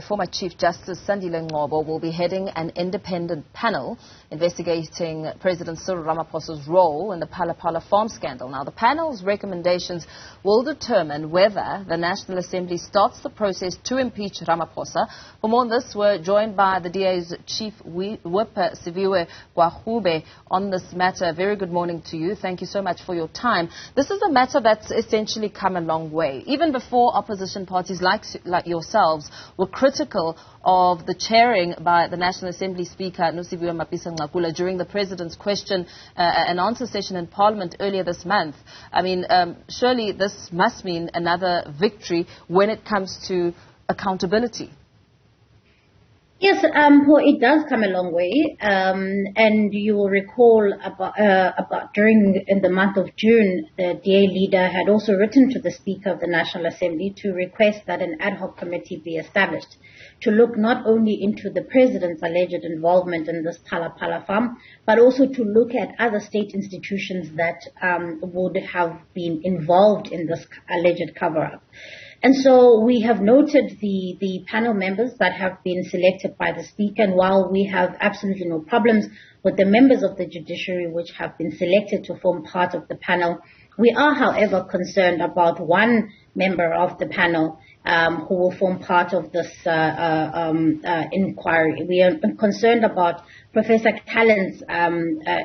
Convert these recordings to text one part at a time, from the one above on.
former Chief Justice Sandile Ngcobo will be heading an independent panel investigating President Cyril Ramaphosa's role in the Phala Phala Farm scandal. Now, the panel's recommendations will determine whether the National Assembly starts the process to impeach Ramaphosa. For more on this, we're joined by the DA's Chief Whip, Siviwe Gwarube, on this matter. Very good morning to you. Thank you so much for your time. This is a matter that's essentially come a long way. Even before opposition parties like yourselves were critical of the chairing by the National Assembly Speaker, Newzroom during the President's question and answer session in Parliament earlier this month. I mean, surely this must mean another victory when it comes to accountability. Yes, it does come a long way, and you will recall about in the month of June, the DA leader had also written to the Speaker of the National Assembly to request that an ad hoc committee be established to look not only into the President's alleged involvement in this Phala Phala Farm, but also to look at other state institutions that would have been involved in this alleged cover-up. And so we have noted the panel members that have been selected by the Speaker, and while we have absolutely no problems with the members of the judiciary which have been selected to form part of the panel, we are, however, concerned about one member of the panel who will form part of this inquiry. We are concerned about Professor Callan's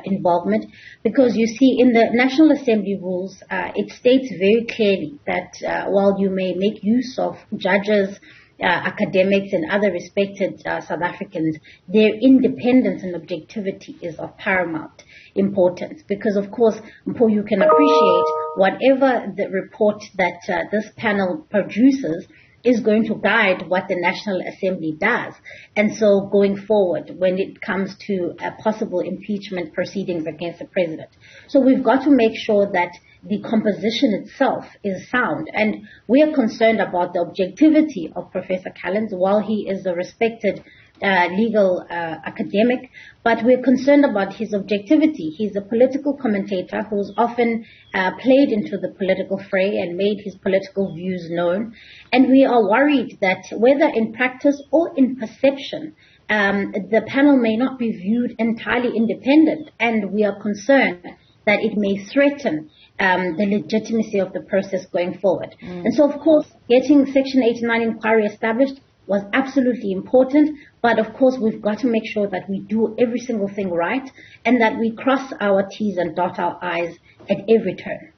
involvement because, you see, in the National Assembly rules, it states very clearly that while you may make use of judges, academics and other respected South Africans, their independence and objectivity is of paramount importance because, of course, you can appreciate whatever the report that this panel produces is going to guide what the National Assembly does. And so going forward, when it comes to possible impeachment proceedings against the President. So we've got to make sure that the composition itself is sound. And we are concerned about the objectivity of Professor Callans while he is a respected legal academic, but we're concerned about his objectivity. He's a political commentator who's often played into the political fray and made his political views known. And we are worried that whether in practice or in perception, the panel may not be viewed entirely independent, and we are concerned that it may threaten the legitimacy of the process going forward. And so, of course, getting Section 89 inquiry established was absolutely important, but of course we've got to make sure that we do every single thing right and that we cross our T's and dot our I's at every turn.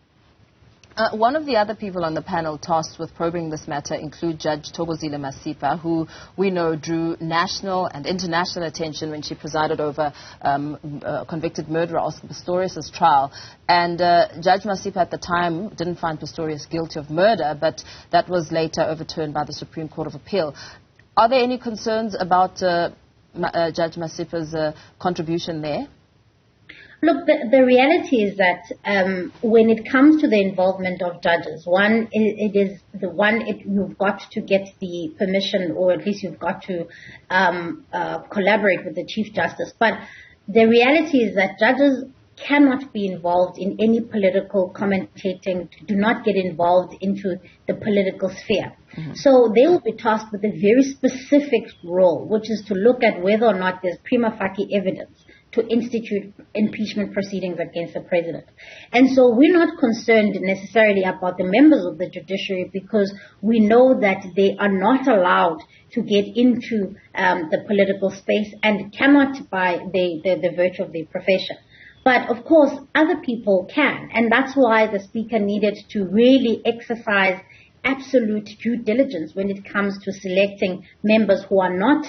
One of the other people on the panel tasked with probing this matter include Judge Thokozile Masipa, who we know drew national and international attention when she presided over convicted murderer Oscar Pistorius' trial. And Judge Masipa at the time didn't find Pistorius guilty of murder, but that was later overturned by the Supreme Court of Appeal. Are there any concerns about Judge Masipa's contribution there? Look, the reality is that when it comes to the involvement of judges, you've got to get the permission, or at least you've got to collaborate with the Chief Justice. But the reality is that judges cannot be involved in any political commentating, do not get involved into the political sphere. So they will be tasked with a very specific role, which is to look at whether or not there's prima facie evidence to institute impeachment proceedings against the President. And so we're not concerned necessarily about the members of the judiciary because we know that they are not allowed to get into the political space and cannot by the virtue of their profession. But of course, other people can, and that's why the Speaker needed to really exercise absolute due diligence when it comes to selecting members who are not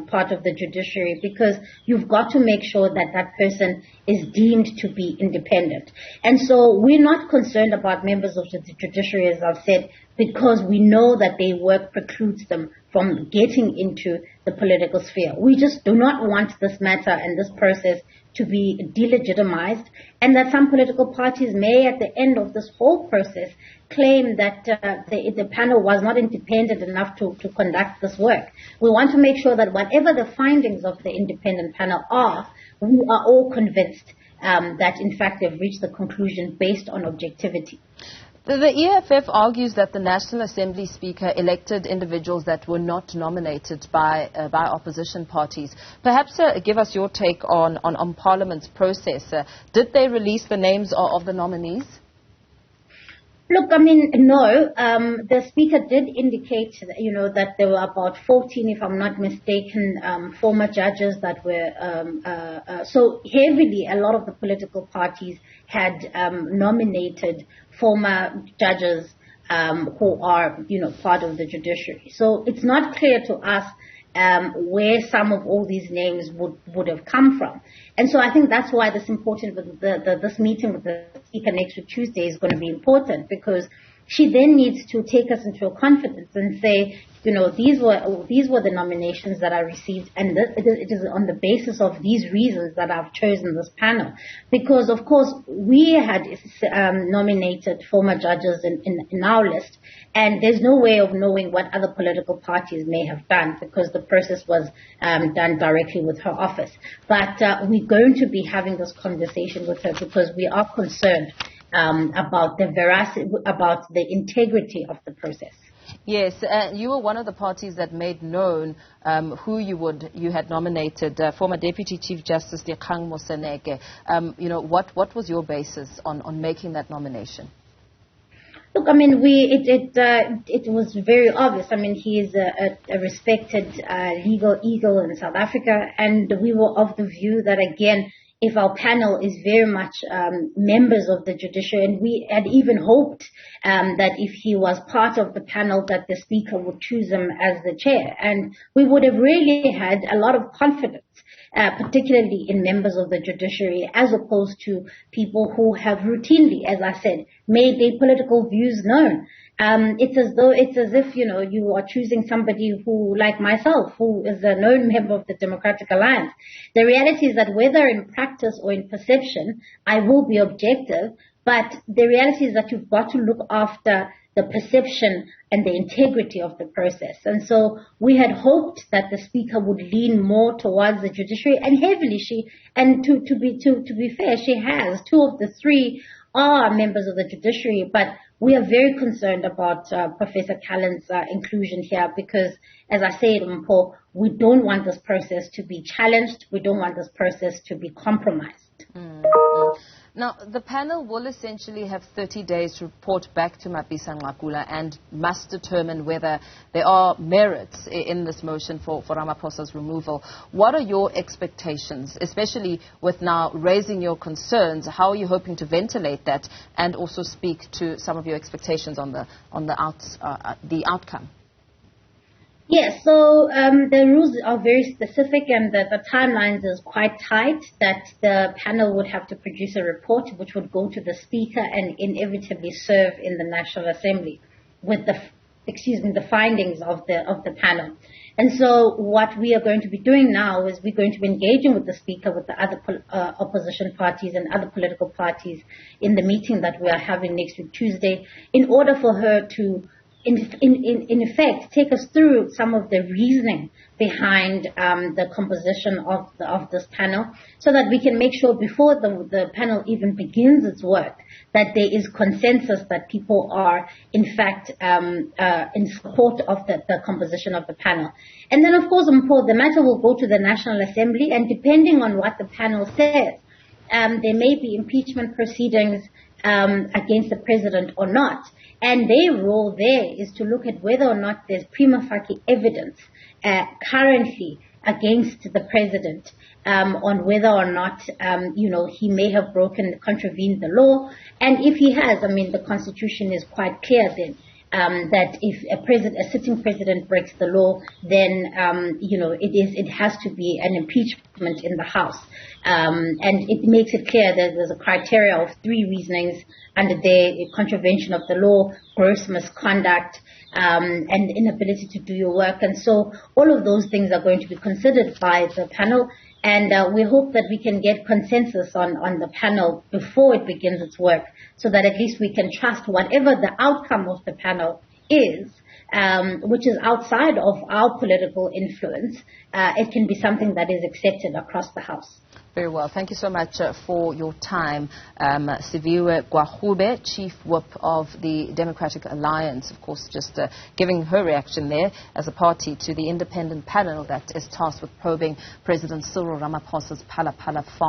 part of the judiciary, because you've got to make sure that that person is deemed to be independent. And so we're not concerned about members of the judiciary, as I've said, because we know that their work precludes them from getting into the political sphere. We just do not want this matter and this process to be delegitimized, and that some political parties may, at the end of this whole process, claim that the panel was not independent enough to conduct this work. We want to make sure that whatever the findings of the independent panel are, we are all convinced that, in fact, they've reached the conclusion based on objectivity. The EFF argues that the National Assembly Speaker elected individuals that were not nominated by opposition parties. Perhaps give us your take on Parliament's process. Did they release the names of the nominees? Look, I mean, no. The Speaker did indicate, that there were about 14, if I'm not mistaken, former judges that were so heavily. A lot of the political parties had nominated former judges who are, part of the judiciary. So it's not clear to us where some of all these names would have come from. And so I think that's why this this meeting with the Speaker next week Tuesday is going to be important, because she then needs to take us into a confidence and say, these were the nominations that I received, and it is on the basis of these reasons that I've chosen this panel. Because, of course, we had nominated former judges in our list, and there's no way of knowing what other political parties may have done, because the process was done directly with her office. But we're going to be having this conversation with her because we are concerned about the veracity, about the integrity of the process. Yes, you were one of the parties that made known who you had nominated, former Deputy Chief Justice Dikgang Moseneke. What was your basis on making that nomination? Look, I mean, it was very obvious. I mean, he is a respected legal eagle in South Africa, and we were of the view that, again, if our panel is very much members of the judiciary, and we had even hoped that if he was part of the panel that the Speaker would choose him as the chair. And we would have really had a lot of confidence, particularly in members of the judiciary, as opposed to people who have routinely, as I said, made their political views known. It's as if, you are choosing somebody who, like myself, who is a known member of the Democratic Alliance. The reality is that whether in practice or in perception, I will be objective, but the reality is that you've got to look after the perception and the integrity of the process. And so we had hoped that the Speaker would lean more towards the judiciary, and heavily to be fair, she has. 2 of the 3 are members of the judiciary, but we are very concerned about Professor Callan's inclusion here because, as I said, Mpho, we don't want this process to be challenged. We don't want this process to be compromised. Now, the panel will essentially have 30 days to report back to Mapisa Nqakula and must determine whether there are merits in this motion for Ramaphosa's removal. What are your expectations, especially with now raising your concerns? How are you hoping to ventilate that and also speak to some of your expectations on the outcome? Yes, so the rules are very specific, and the timelines is quite tight, that the panel would have to produce a report which would go to the Speaker and inevitably serve in the National Assembly with the findings of the panel. And so what we are going to be doing now is we're going to be engaging with the Speaker, with the other opposition parties and other political parties in the meeting that we are having next week Tuesday, in order for her to in effect, take us through some of the reasoning behind the composition of this panel, so that we can make sure before the panel even begins its work that there is consensus that people are, in fact, in support of the composition of the panel. And then, of course, the matter will go to the National Assembly, and depending on what the panel says, there may be impeachment proceedings against the president or not. And their role there is to look at whether or not there's prima facie evidence currently against the president on whether or not, he may have contravened the law. And if he has, the Constitution is quite clear then. That if a sitting president breaks the law, then it has to be an impeachment in the House, and it makes it clear that there's a criteria of 3 reasonings under the contravention of the law, gross misconduct, and inability to do your work. And so all of those things are going to be considered by the panel. And we hope that we can get consensus on the panel before it begins its work, so that at least we can trust whatever the outcome of the panel is, which is outside of our political influence, it can be something that is accepted across the House. Very well. Thank you so much for your time. Siviwe Gwarube, Chief Whip of the Democratic Alliance, of course, just giving her reaction there as a party to the independent panel that is tasked with probing President Cyril Ramaphosa's Phala Phala Farm.